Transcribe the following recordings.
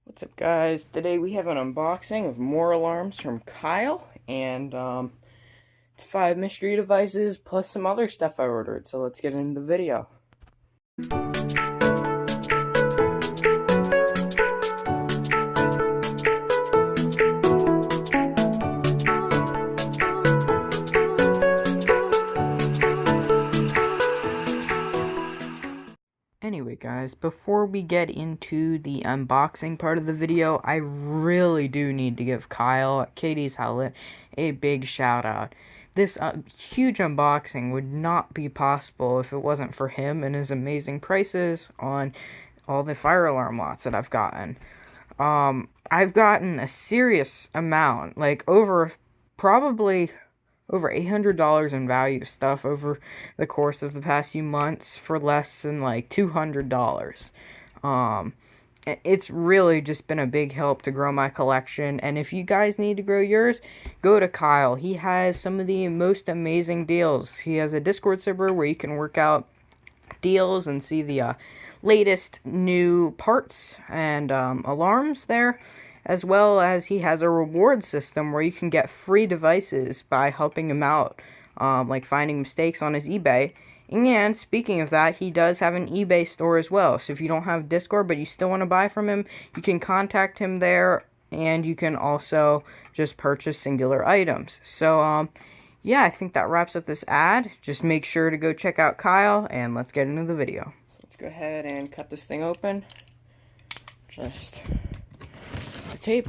What's up, guys? Today we have an unboxing of more alarms from Kyle, and it's 5 mystery devices plus some other stuff I ordered, so let's get into the video. Anyway, guys, before we get into the unboxing part of the video, I really do need to give Kyle at Katie's Outlet a big shout out. This huge unboxing would not be possible if it wasn't for him and his amazing prices on all the fire alarm lots that I've gotten. I've gotten a serious amount, like probably over $800 in value of stuff over the course of the past few months for less than like $200. It's really just been a big help to grow my collection, and if you guys need to grow yours, go to Kyle. He has some of the most amazing deals. He has a Discord server where you can work out deals and see the latest new parts and alarms there, as well as he has a reward system where you can get free devices by helping him out, like finding mistakes on his eBay. And speaking of that, he does have an eBay store as well, so if you don't have Discord but you still want to buy from him, you can contact him there, and you can also just purchase singular items. So yeah, I think that wraps up this ad. Just make sure to go check out Kyle, and let's get into the video. So let's go ahead and cut this thing open. Just the tape.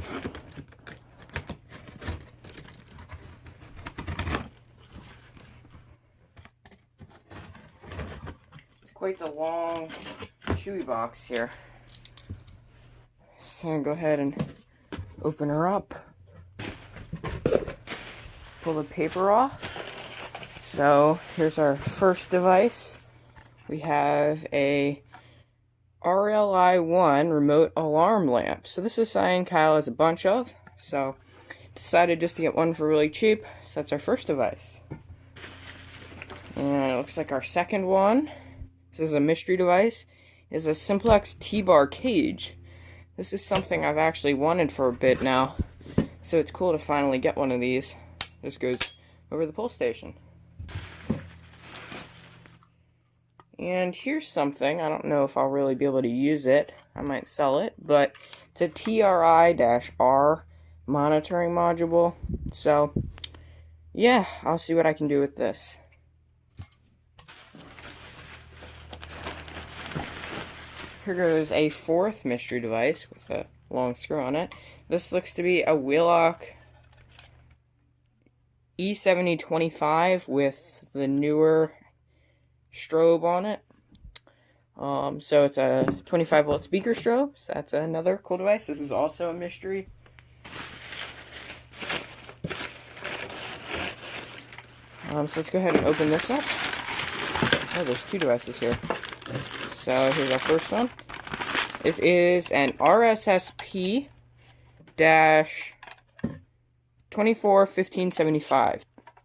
It's quite the long, chewy box here. So I'm gonna go ahead and open her up. Pull the paper off. So here's our first device. We have a RLI-1 remote alarm lamp. So this is something Kyle has a bunch of, so decided just to get one for really cheap. So that's our first device. And it looks like our second one, this is a mystery device, is a Simplex T-bar cage. This is something I've actually wanted for a bit now, so it's cool to finally get one of these. This goes over the pull station. And here's something, I don't know if I'll really be able to use it, I might sell it, but it's a TRI-R monitoring module. So yeah, I'll see what I can do with this. Here goes a fourth mystery device with a long screw on it. This looks to be a Wheelock E7025 with the newer strobe on it. So it's a 25 volt speaker strobe, so that's another cool device. This is also a mystery. So let's go ahead and open this up. Oh, there's two devices here. So here's our first one. It is an RSSP-241575.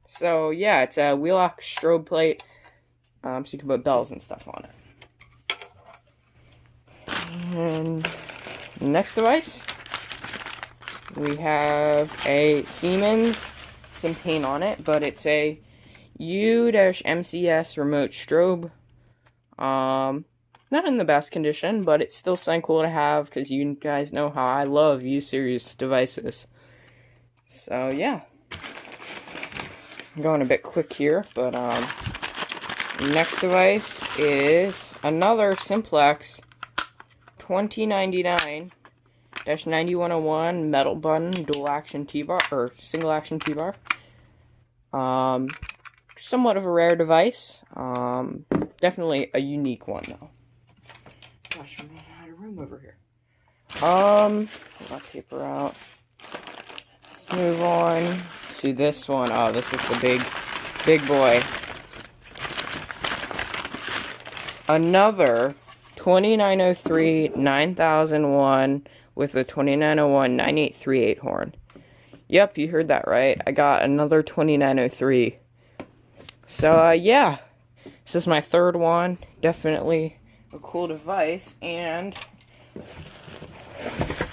So yeah, it's a Wheelock strobe plate, so you can put bells and stuff on it. And next device, we have a Siemens, some paint on it, but it's a U-MCS remote strobe. Not in the best condition, but it's still something cool to have, because you guys know how I love U-series devices. So yeah, I'm going a bit quick here, but next device is another Simplex 2099-9101 metal button dual action T-bar, or single action T-bar. Somewhat of a rare device. Definitely a unique one though. Gosh, I'm running out of room over here. Pull that paper out. Let's move on to this one. Oh, this is the big boy. Another 2903-9001 with a 2901-9838 horn. Yep, you heard that right. I got another 2903. So, yeah. This is my third one. Definitely a cool device. And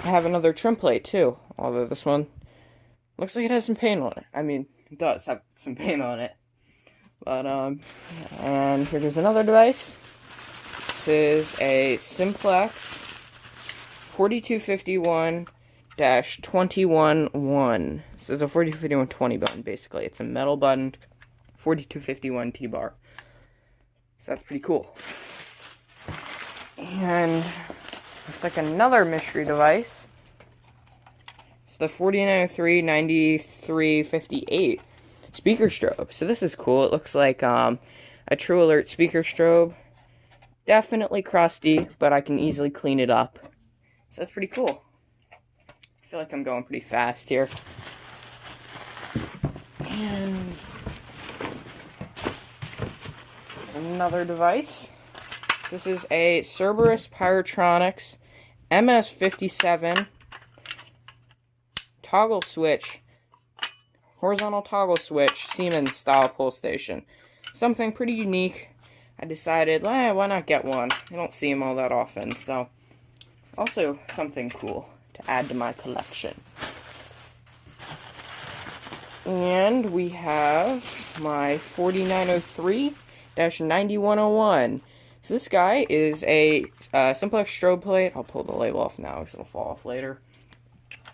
I have another trim plate too, although this one looks like it has some paint on it. I mean, it does have some paint on it. But, and here's another device. This is a Simplex 4251-211. This is a 4251 20 button, basically. It's a metal button 4251 T-bar. So that's pretty cool. And looks like another mystery device. It's the 4903-9358 speaker strobe. So this is cool. It looks like a True Alert speaker strobe. Definitely crusty, but I can easily clean it up. So that's pretty cool. I feel like I'm going pretty fast here. And another device. This is a Cerberus Pyrotronics MS57 toggle switch, horizontal toggle switch, Siemens style pull station. Something pretty unique. I decided, why not get one? I don't see them all that often, so also something cool to add to my collection. And we have my 4903-9101. So this guy is a Simplex strobe plate. I'll pull the label off now because it'll fall off later.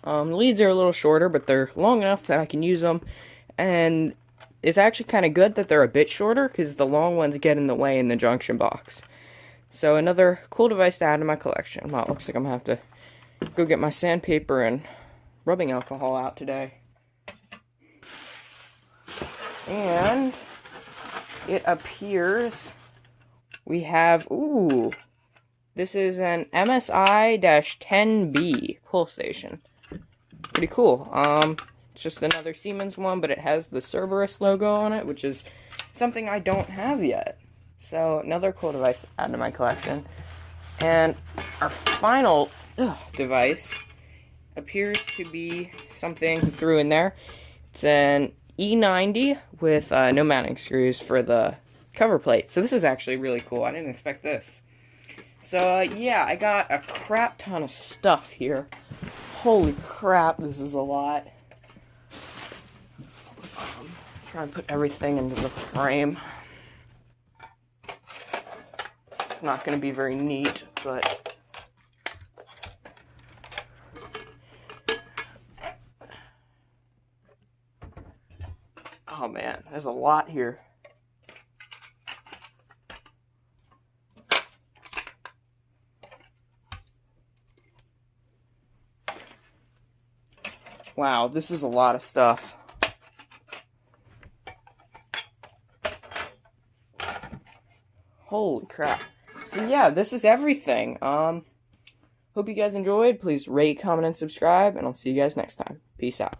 The leads are a little shorter, but they're long enough that I can use them. And it's actually kind of good that they're a bit shorter because the long ones get in the way in the junction box. So another cool device to add to my collection. Well, it looks like I'm going to have to go get my sandpaper and rubbing alcohol out today. And it appears we have, this is an MSI-10B pull station. Pretty cool. It's just another Siemens one, but it has the Cerberus logo on it, which is something I don't have yet. So another cool device to add to my collection. And our final device appears to be something we threw in there. It's an E90 with no mounting screws for the cover plate. So this is actually really cool. I didn't expect this. So yeah, I got a crap ton of stuff here. Holy crap, this is a lot. Try and put everything into the frame. It's not going to be very neat, but oh man, there's a lot here. Wow, this is a lot of stuff. Holy crap. So yeah, this is everything. Hope you guys enjoyed. Please rate, comment, and subscribe, and I'll see you guys next time. Peace out.